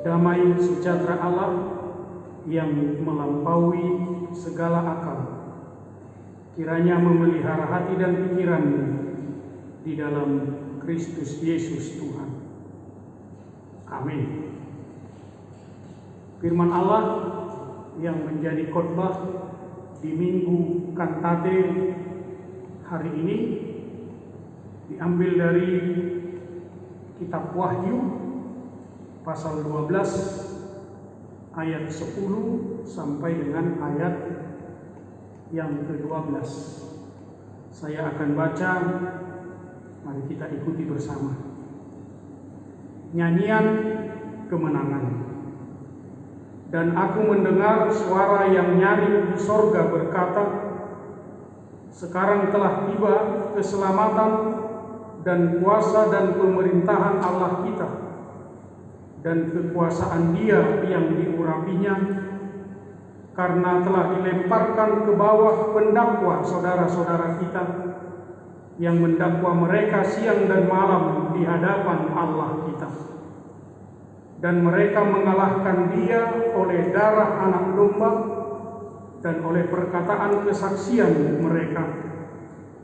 Damai sejahtera Allah yang melampaui segala akal, kiranya memelihara hati dan pikiranmu di dalam Kristus Yesus Tuhan. Amin. Firman Allah yang menjadi khotbah di Minggu Kantate hari ini diambil dari kitab Wahyu pasal 12 ayat 10 sampai dengan ayat yang ke-12. Saya akan baca, mari kita ikuti bersama. Nyanyian kemenangan. Dan aku mendengar suara yang nyaring di sorga berkata, sekarang telah tiba keselamatan dan kuasa dan pemerintahan Allah kita, dan kekuasaan Dia yang diurapinya, karena telah dilemparkan ke bawah pendakwa saudara-saudara kita yang mendakwa mereka siang dan malam di hadapan Allah kita. Dan mereka mengalahkan Dia oleh darah anak domba dan oleh perkataan kesaksian mereka,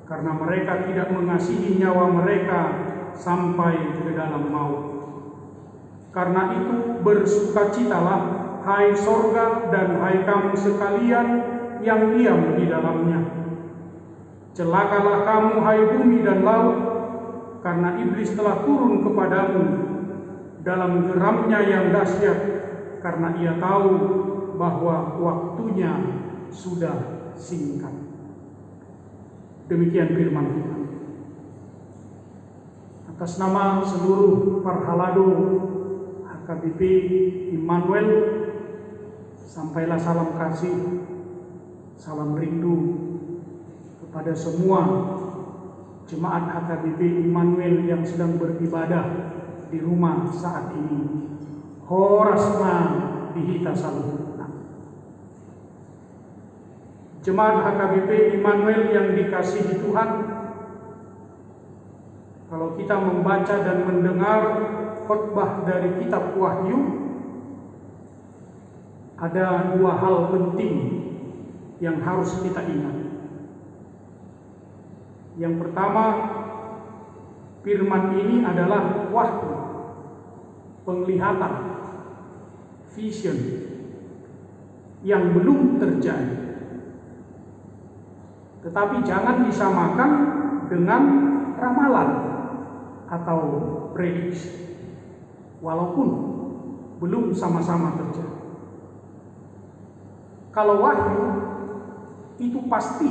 karena mereka tidak mengasihi nyawa mereka sampai ke dalam maut. Karena itu bersukacitalah, hai sorga dan hai kamu sekalian yang diam di dalamnya. Celakalah kamu, hai bumi dan laut, karena iblis telah turun kepadamu dalam geramnya yang dahsyat, karena ia tahu bahwa waktunya sudah singkat. Demikian firman Tuhan. Atas nama seluruh Parhalado HKBP Immanuel, sampailah salam kasih, salam rindu kepada semua jemaat HKBP Immanuel yang sedang beribadah di rumah saat ini. Horasna dihita saluhna. Jemaat HKBP Immanuel yang dikasihi Tuhan, kalau kita membaca dan mendengar khotbah dari kitab Wahyu, ada dua hal penting yang harus kita ingat. Yang pertama, firman ini adalah wahyu, penglihatan, vision yang belum terjadi. Tetapi jangan disamakan dengan ramalan atau prediksi, walaupun belum sama-sama terjadi. Kalau wahyu itu pasti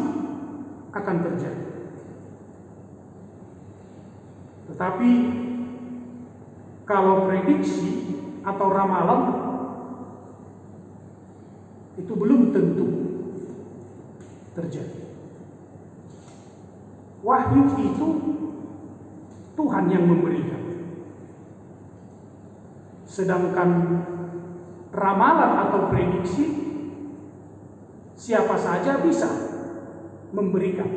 akan terjadi. Tetapi kalau prediksi atau ramalan itu belum tentu terjadi. Wahyu itu Tuhan yang memberikan. Sedangkan ramalan atau prediksi siapa saja bisa memberikan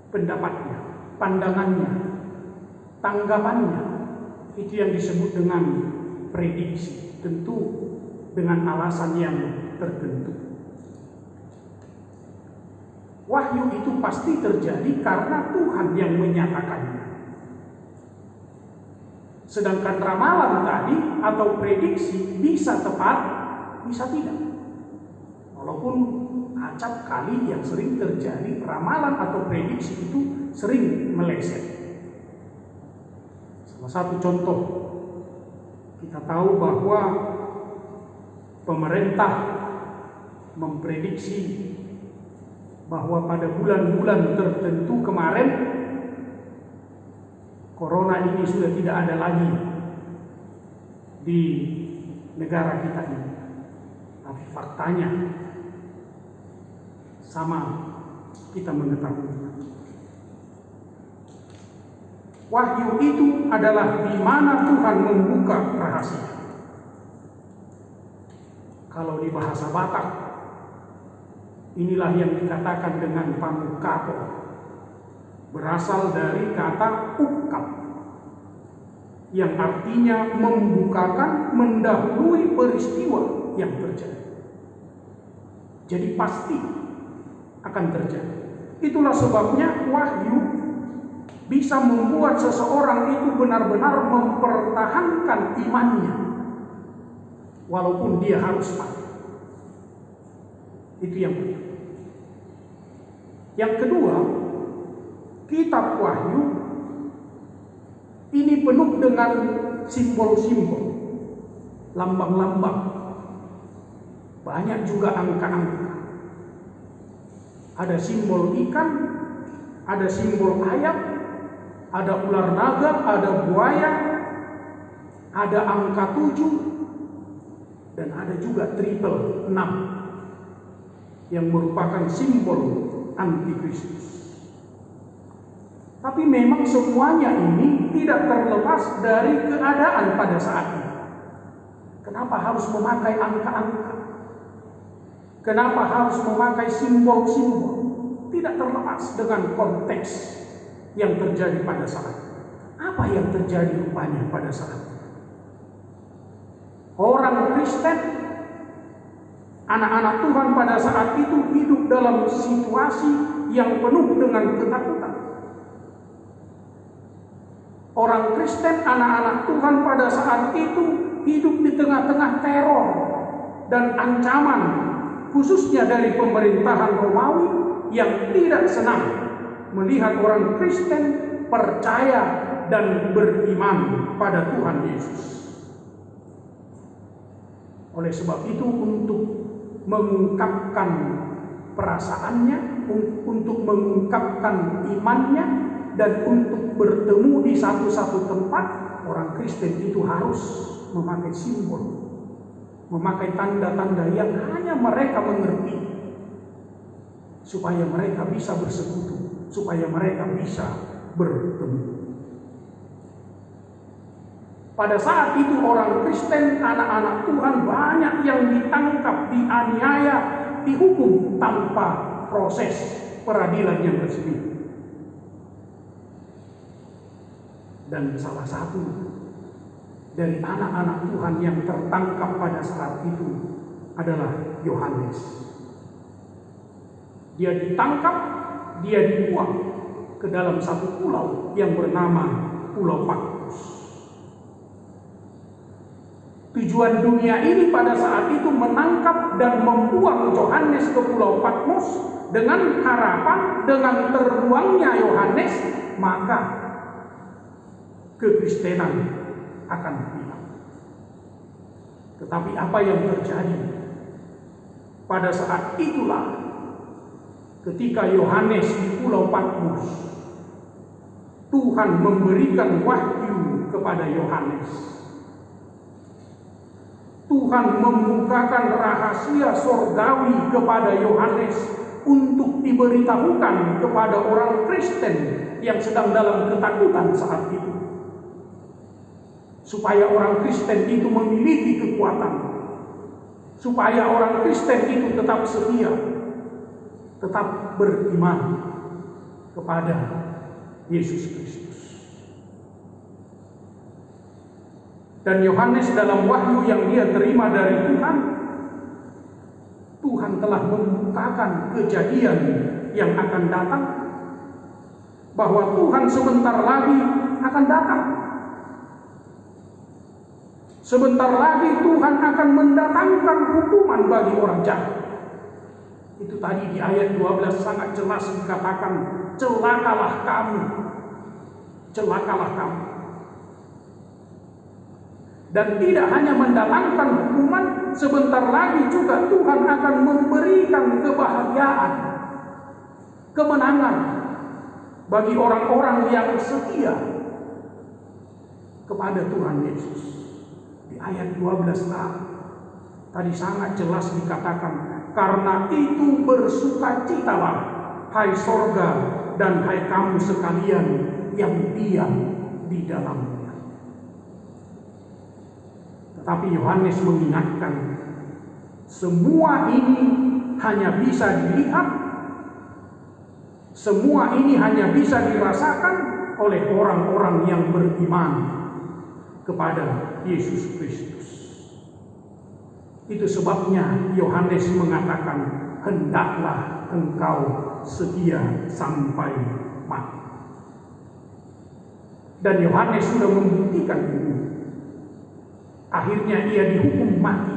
pendapatnya, pandangannya, tanggapannya. Itu yang disebut dengan prediksi, tentu dengan alasan yang tertentu. Wahyu itu pasti terjadi karena Tuhan yang menyatakannya. Sedangkan ramalan tadi atau prediksi bisa tepat, bisa tidak. Walaupun acap kali yang sering terjadi, ramalan atau prediksi itu sering meleset. Salah satu contoh, kita tahu bahwa pemerintah memprediksi bahwa pada bulan-bulan tertentu kemarin corona ini sudah tidak ada lagi di negara kita ini. Tapi faktanya sama, kita mengetahui. Wahyu itu adalah di mana Tuhan membuka rahasia. Kalau di bahasa Batak, inilah yang dikatakan dengan pamukato, berasal dari kata ukap. yang artinya membukakan, mendahului peristiwa yang terjadi. Jadi pasti akan terjadi. Itulah sebabnya wahyu bisa membuat seseorang itu benar-benar mempertahankan imannya walaupun dia harus mati. Itu yang pertama. Yang kedua, kitab Wahyu ini penuh dengan simbol-simbol, lambang-lambang. Banyak juga angka-angka. Ada simbol ikan, ada simbol ayam, ada ular naga, ada buaya, ada angka 7, dan ada juga triple 6 yang merupakan simbol antikristus. Tapi memang semuanya ini tidak terlepas dari keadaan pada saat ini. Kenapa harus memakai angka-angka? Kenapa harus memakai simbol-simbol? Tidak terlepas dengan konteks yang terjadi pada saat itu. Apa yang terjadi rupanya pada saat itu? Orang Kristen, anak-anak Tuhan pada saat itu hidup dalam situasi yang penuh dengan ketakutan. Orang Kristen, anak-anak Tuhan pada saat itu hidup di tengah-tengah teror dan ancaman, khususnya dari pemerintahan Romawi yang tidak senang melihat orang Kristen percaya dan beriman pada Tuhan Yesus. Oleh sebab itu, untuk mengungkapkan perasaannya, untuk mengungkapkan imannya, dan untuk bertemu di satu-satu tempat, orang Kristen itu harus memakai simbol, memakai tanda-tanda yang hanya mereka mengerti, supaya mereka bisa bersekutu, supaya mereka bisa bertemu. Pada saat itu orang Kristen, anak-anak Tuhan banyak yang ditangkap, dianiaya, dihukum tanpa proses peradilan yang resmi. Dan salah satu dari anak-anak Tuhan yang tertangkap pada saat itu adalah Yohanes. Dia ditangkap, dia dibuang ke dalam satu pulau yang bernama Pulau Patmos. Tujuan dunia ini pada saat itu menangkap dan membuang Yohanes ke Pulau Patmos dengan harapan dengan terbuangnya Yohanes maka kekristenan akan hilang. Tetapi apa yang terjadi pada saat itulah ketika Yohanes di Pulau Patmos, Tuhan memberikan wahyu kepada Yohanes. Tuhan membukakan rahasia sorgawi kepada Yohanes untuk diberitahukan kepada orang Kristen yang sedang dalam ketakutan saat itu. Supaya orang Kristen itu memiliki kekuatan, supaya orang Kristen itu tetap setia, tetap beriman kepada Yesus Kristus. Dan Yohanes dalam wahyu yang dia terima dari Tuhan, Tuhan telah membukakan kejadian yang akan datang, bahwa Tuhan sebentar lagi akan datang. Sebentar lagi Tuhan akan mendatangkan hukuman bagi orang jahat. Itu tadi di ayat 12 sangat jelas dikatakan, celakalah kamu, celakalah kamu. Dan tidak hanya mendatangkan hukuman, sebentar lagi juga Tuhan akan memberikan kebahagiaan, kemenangan bagi orang-orang yang setia kepada Tuhan Yesus. Di ayat 12 tadi sangat jelas dikatakan, karena itu bersukacitalah hai sorga dan hai kamu sekalian yang diam di dalamnya. Tapi Yohanes mengingatkan, semua ini hanya bisa dilihat, semua ini hanya bisa dirasakan oleh orang-orang yang beriman, kepada Yesus Kristus. Itu sebabnya Yohanes mengatakan, hendaklah engkau setia sampai mati. Dan Yohanes sudah membuktikan ini. Akhirnya ia dihukum mati.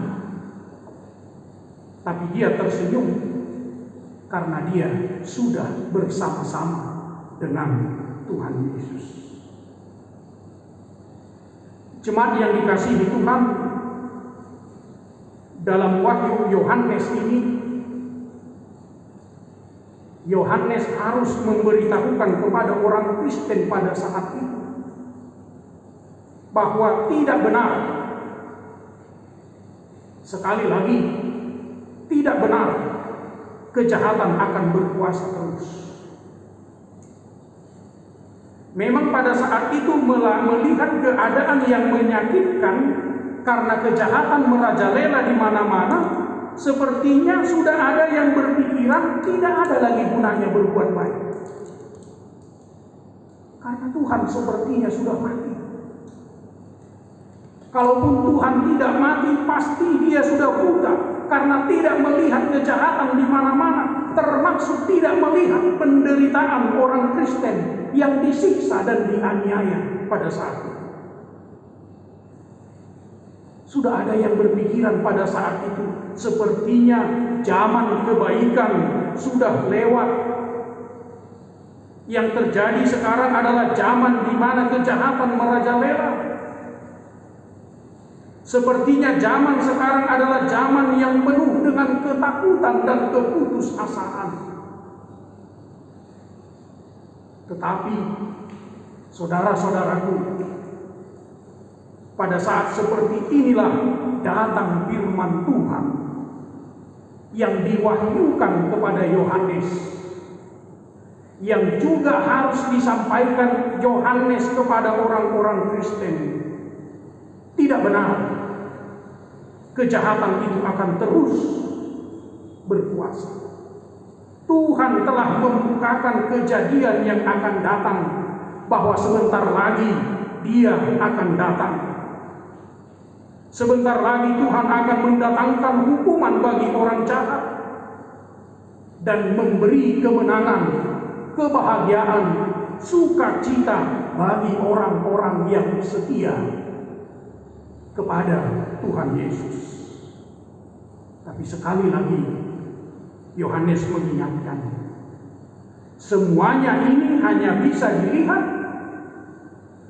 Tapi dia tersenyum karena dia sudah bersama-sama dengan Tuhan Yesus. Jemaat yang dikasihi Tuhan, dalam wahyu Yohanes ini, Yohanes harus memberitahukan kepada orang Kristen pada saat itu bahwa tidak benar, sekali lagi, tidak benar kejahatan akan berkuasa terus. Memang pada saat itu melihat keadaan yang menyakitkan karena kejahatan merajalela di mana-mana, sepertinya sudah ada yang berpikiran tidak ada lagi gunanya berbuat baik. Karena Tuhan sepertinya sudah mati. Kalaupun Tuhan tidak mati, pasti dia sudah buta karena tidak melihat kejahatan di mana-mana, termasuk tidak melihat penderitaan orang Kristen yang disiksa dan dianiaya pada saat itu. Sudah ada yang berpikiran pada saat itu, sepertinya zaman kebaikan sudah lewat. Yang terjadi sekarang adalah zaman di mana kejahatan merajalela. Sepertinya zaman sekarang adalah zaman yang penuh dengan ketakutan dan keputusasaan. Tetapi, saudara-saudaraku, pada saat seperti inilah datang firman Tuhan yang diwahyukan kepada Yohanes, yang juga harus disampaikan Yohanes kepada orang-orang Kristen. Tidak benar, kejahatan itu akan terus berkuasa. Tuhan telah membukakan kejadian yang akan datang, bahwa sebentar lagi Dia akan datang. Sebentar lagi Tuhan akan mendatangkan hukuman bagi orang jahat dan memberi kemenangan, kebahagiaan, sukacita bagi orang-orang yang setia kepada Tuhan Yesus. Tapi sekali lagi Yohanes mengingatkan, semuanya ini hanya bisa dilihat,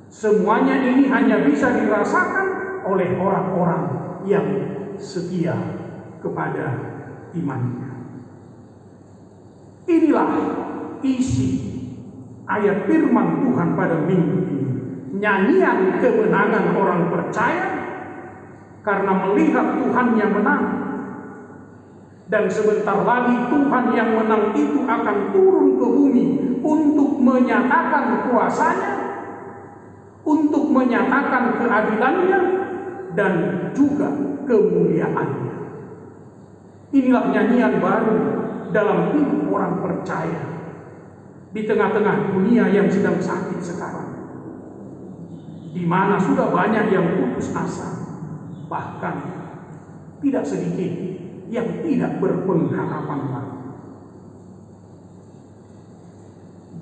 semuanya ini hanya bisa dirasakan oleh orang-orang yang setia kepada imannya. Inilah isi ayat firman Tuhan pada minggu ini. Nyanyian kemenangan orang percaya karena melihat Tuhan yang menang. Dan sebentar lagi Tuhan yang menang itu akan turun ke bumi untuk menyatakan kuasanya, untuk menyatakan keadilannya, dan juga kemuliaannya. Inilah nyanyian baru dalam hidup orang percaya di tengah-tengah dunia yang sedang sakit sekarang, di mana sudah banyak yang putus asa, bahkan tidak sedikit yang tidak berpengharapan lagi.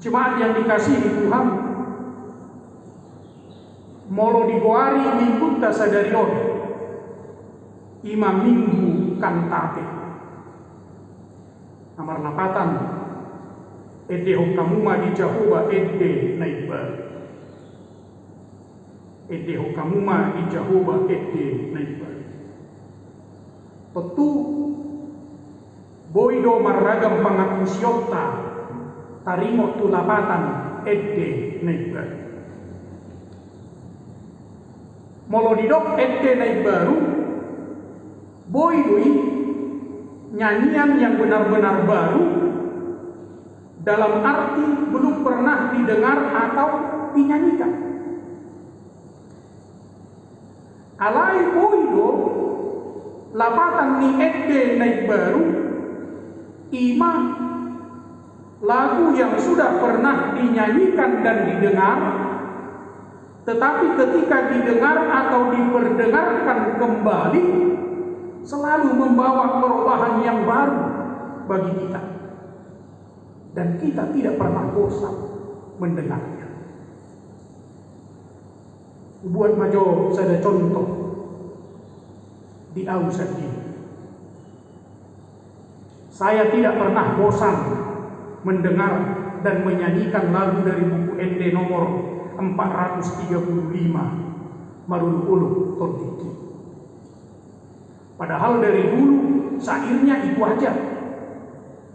Jemaat yang dikasihi Tuhan, molo digoari minggu tasadarion ima minggu kantate amar napatan ede hokamuma di Jahoba ede naiba ede hokamuma di Jahoba ede naiba petu boido marragam pangakusyota tarimo tulapatan ede naiba molodidok ede naik baru boidoi nyanyian yang benar-benar baru, dalam arti belum pernah didengar atau dinyanyikan. Alai boido lapatan ni ede naik baru ima lagu yang sudah pernah dinyanyikan dan didengar, Tetapi ketika didengar atau diperdengarkan kembali, selalu membawa perubahan yang baru bagi kita. Dan kita tidak pernah bosan mendengarnya. Buat majo saya contoh di Ausad ini. Saya tidak pernah bosan mendengar dan menyanyikan lagu dari buku ND nomor 435 Marul Ulu Tondiki. Padahal dari dulu syairnya itu aja,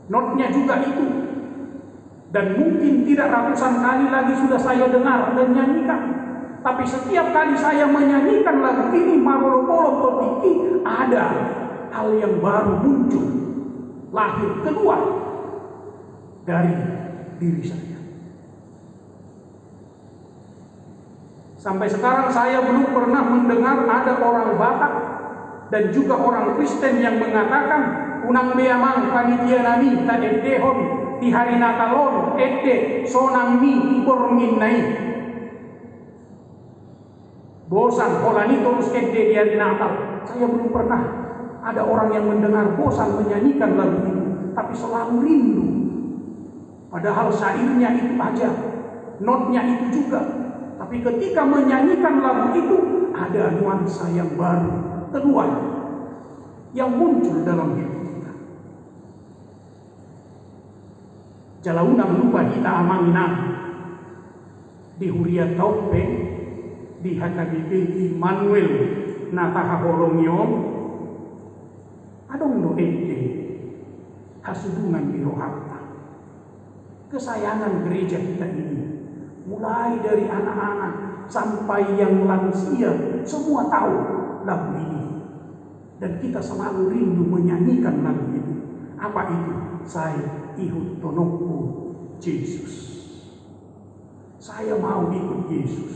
notnya juga itu, dan mungkin tidak ratusan kali lagi sudah saya dengar dan nyanyikan. Tapi setiap kali saya menyanyikan lagu ini Marul Ulu Tondiki, ada hal yang baru muncul, lahir keluar dari diri saya. Sampai sekarang saya belum pernah mendengar ada orang Batak dan juga orang Kristen yang mengatakan unang beamang panitia nami ta edehon di hari Natalon ede sonang mi porminnai. Bosan holani terus ede di hari Natal. Saya belum pernah ada orang yang mendengar bosan menyanyikan lagu itu, tapi selalu rindu. Padahal syairnya itu aja, notnya itu juga. Tapi ketika menyanyikan lagu itu, ada nuansa yang baru keluar, yang muncul dalam hidup kita. Jalaunang lupa kita amanginah di Huriat Taupe, di HKBP Immanuel Nataha Holongion, adong do ede hasudungan birohata. Kesayangan gereja kita ini, mulai dari anak-anak sampai yang lansia, semua tahu lagu ini. Dan kita selalu rindu menyanyikan lagu itu. Apa itu? Saya ihut tonokku Yesus. Saya mau ikut Yesus.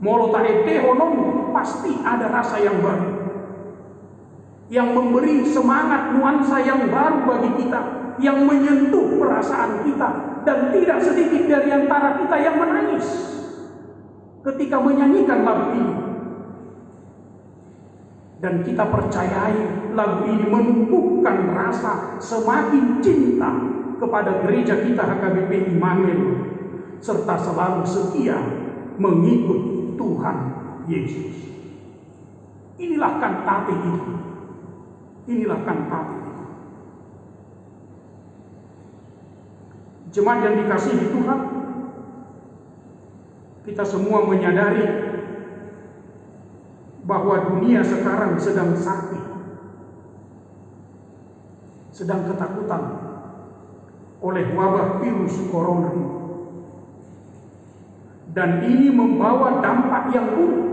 Molo taete honom, pasti ada rasa yang baru, yang memberi semangat nuansa yang baru bagi kita, yang menyentuh perasaan kita. Dan tidak sedikit dari antara kita yang menangis ketika menyanyikan lagu ini. Dan kita percayai lagu ini menumbuhkan rasa semakin cinta kepada gereja kita HKBP Immanuel, serta selalu setia mengikut Tuhan Yesus. Inilah kantate itu. Inilah kantate itu. Jemaat yang dikasihi Tuhan, kita semua menyadari bahwa dunia sekarang sedang sakit, sedang ketakutan oleh wabah virus corona ini. Dan ini membawa dampak yang buruk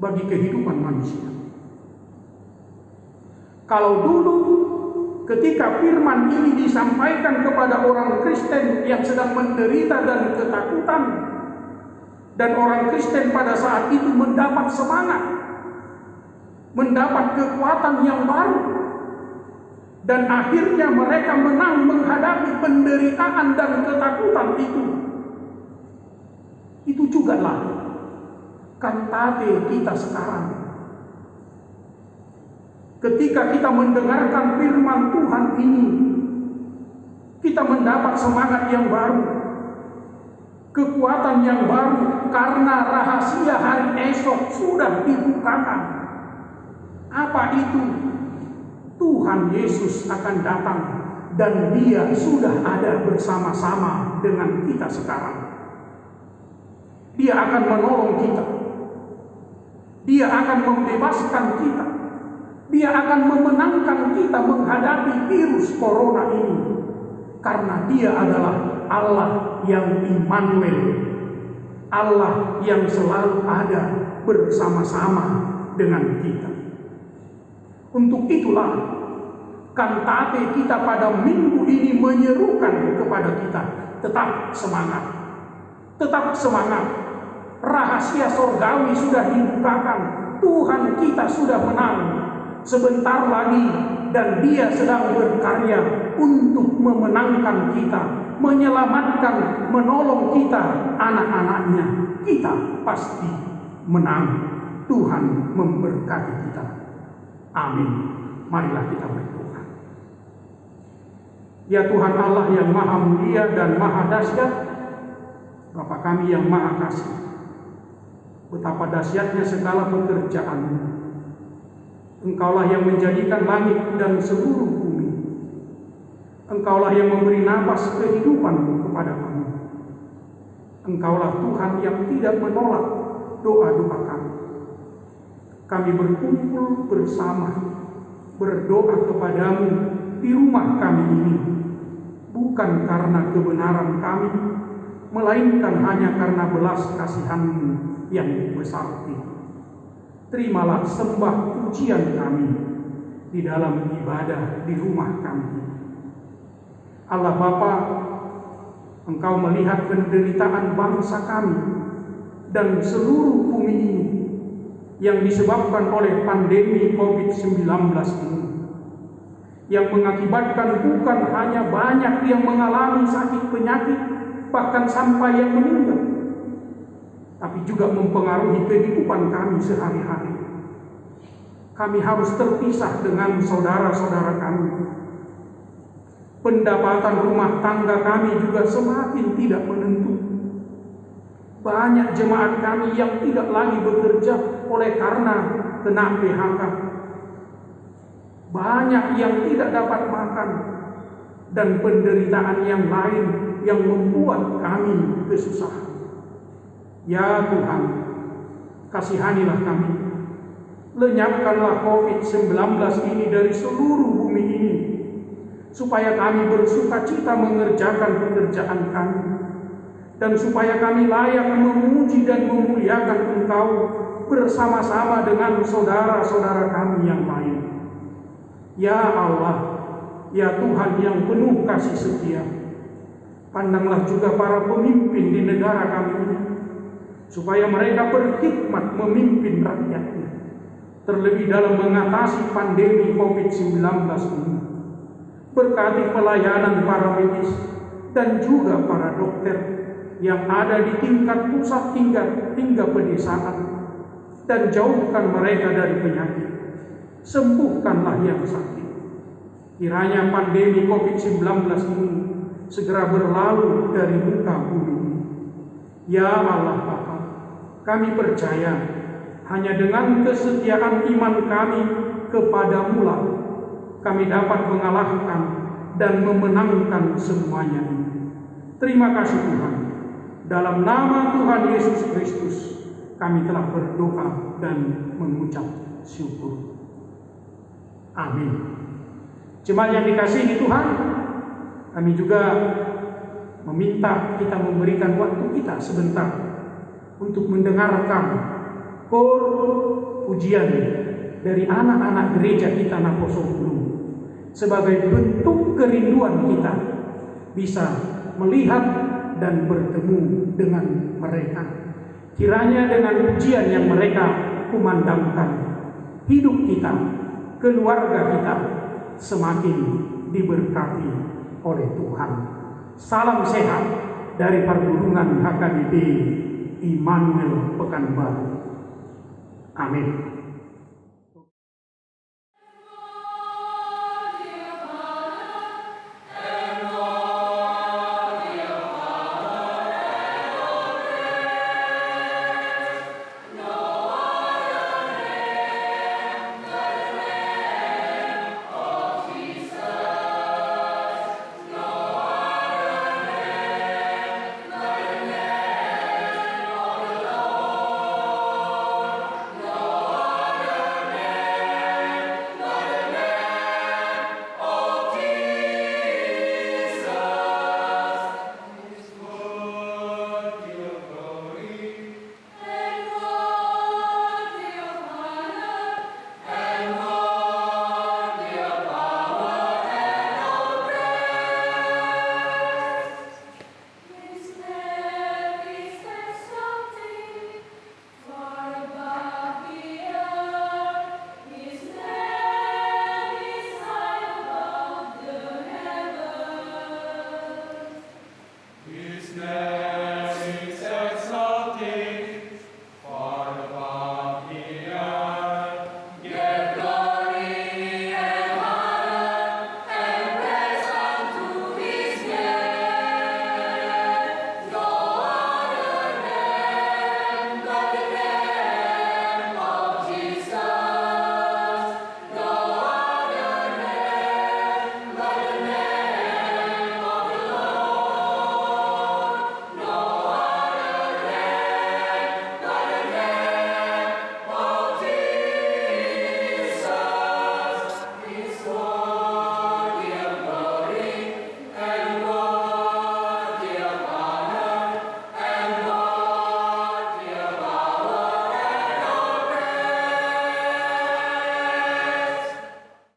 bagi kehidupan manusia. Kalau dulu ketika firman ini disampaikan kepada orang Kristen yang sedang menderita dan ketakutan, dan orang Kristen pada saat itu mendapat semangat, mendapat kekuatan yang baru, dan akhirnya mereka menang menghadapi penderitaan dan ketakutan itu. Itu juga lah kantate kita sekarang. Ketika kita mendengarkan firman Tuhan ini, kita mendapat semangat yang baru, kekuatan yang baru, karena rahasia hari esok sudah dibukakan. Apa itu? Tuhan Yesus akan datang dan Dia sudah ada bersama-sama dengan kita sekarang. Dia akan menolong kita. Dia akan membebaskan kita. Dia akan memenangkan kita menghadapi virus corona ini. Karena Dia adalah Allah yang Immanuel, Allah yang selalu ada bersama-sama dengan kita. Untuk itulah kantate kita pada minggu ini menyerukan kepada kita, tetap semangat, tetap semangat. Rahasia sorgawi sudah dibukakan, Tuhan kita sudah menang. Sebentar lagi dan Dia sedang berkarya untuk memenangkan kita menyelamatkan, menolong kita, anak-anaknya, kita pasti menang. Tuhan memberkati kita. Amin. Marilah kita berdoa. Ya Tuhan Allah yang maha mulia dan maha dahsyat, Bapa kami yang maha kasih, betapa dahsyatnya segala pekerjaan-Mu. Engkaulah yang menjadikan langit dan seluruh bumi. Engkaulah yang memberi napas kehidupan-Mu kepada kami. Engkaulah Tuhan yang tidak menolak doa-doa kami. Kami berkumpul bersama, berdoa kepadamu di rumah kami ini, bukan karena kebenaran kami, melainkan hanya karena belas kasihan-Mu yang besar itu. Terimalah sembah pujian kami di dalam ibadah di rumah kami. Allah Bapa, Engkau melihat penderitaan bangsa kami dan seluruh bumi ini yang disebabkan oleh pandemi COVID-19 ini, yang mengakibatkan bukan hanya banyak yang mengalami sakit penyakit, bahkan sampai yang meninggal, tapi juga mempengaruhi kehidupan kami sehari-hari. Kami harus terpisah dengan saudara-saudara kami. Pendapatan rumah tangga kami juga semakin tidak menentu. Banyak jemaat kami yang tidak lagi bekerja oleh karena kena PHK. Banyak yang tidak dapat makan dan penderitaan yang lain yang membuat kami kesusahan. Ya Tuhan, kasihanilah kami. Lenyapkanlah COVID-19 ini dari seluruh bumi ini, supaya kami bersukacita mengerjakan pekerjaan kami, dan supaya kami layak memuji dan memuliakan Engkau bersama-sama dengan saudara-saudara kami yang lain. Ya Allah, ya Tuhan yang penuh kasih setia, pandanglah juga para pemimpin di negara kami ini, supaya mereka berkhidmat memimpin rakyatnya, terlebih dalam mengatasi pandemi COVID-19 ini. Berkati pelayanan para medis dan juga para dokter yang ada di tingkat pusat hingga pedesaan, dan jauhkan mereka dari penyakit. Sembuhkanlah yang sakit. Kiranya pandemi COVID-19 ini segera berlalu dari muka bumi. Ya Allah Bapa, kami percaya hanya dengan kesetiaan iman kami kepadamu lah kami dapat mengalahkan dan memenangkan semuanya. Terima kasih Tuhan. Dalam nama Tuhan Yesus Kristus kami telah berdoa dan mengucap syukur. Amin. Jemaat yang dikasihi Tuhan, kami juga meminta kita memberikan waktu kita sebentar untuk mendengarkan kor pujian dari anak-anak gereja kita Naposopulu, sebagai bentuk kerinduan kita bisa melihat dan bertemu dengan mereka. Kiranya dengan pujian yang mereka kumandangkan, hidup kita, keluarga kita semakin diberkati oleh Tuhan. Salam sehat dari pergulungan HKBP Immanuel Pekanbaru. Amin.